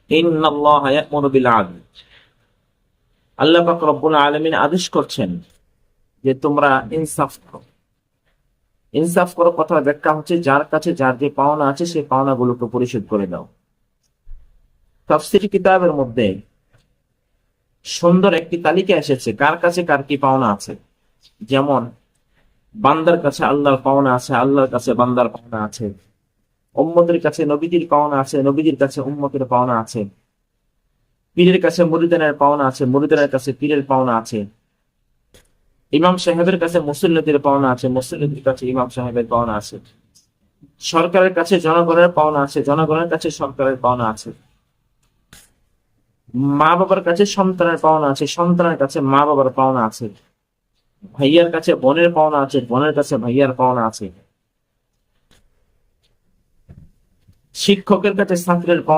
ইন্নাল্লাহা ইয়া'মুরু বিল আদল, আল্লাহ পাক রব্বুল আলামিন আদেশ করছেন যে তোমরা ইনসাফ করো। ইনসাফ করো কথার ব্যাখ্যা হচ্ছে যার কাছে যার যে পাওনা আছে সেই পাওনাগুলোকে পরিশোধ করে দাও। তাফসীর কিতাবের মধ্যে সুন্দর একটি তালিকা এসেছে কার কাছে কার কি পাওনা আছে। যেমন বান্দার কাছে আল্লাহর পাওনা আছে, আল্লাহর কাছে বান্দার পাওনা আছে। উম্মতের কাছে নবীদের পাওনা আছে, নবীদের কাছে উম্মতের পাওনা আছে। পীরের কাছে মুরিদানের পাওনা আছে, মুরিদানের কাছে পীরের পাওনা আছে। ইমাম সাহেবের কাছে মুসল্লিদের পাওনা আছে, মুসল্লিদের কাছে ইমাম সাহেবের পাওনা আছে। সরকারের কাছে জনগণের পাওনা আছে, জনগণের কাছে সরকারের পাওনা আছে। মা বাবার কাছে সন্তানের পাওনা আছে, সন্তানের কাছে মা বাবার পাওনা আছে। ভাইয়ার কাছে বোনের পাওনা আছে, বোনের কাছে ভাইয়ার পাওনা আছে। শিক্ষকের কাছে ছাত্রের পাওনা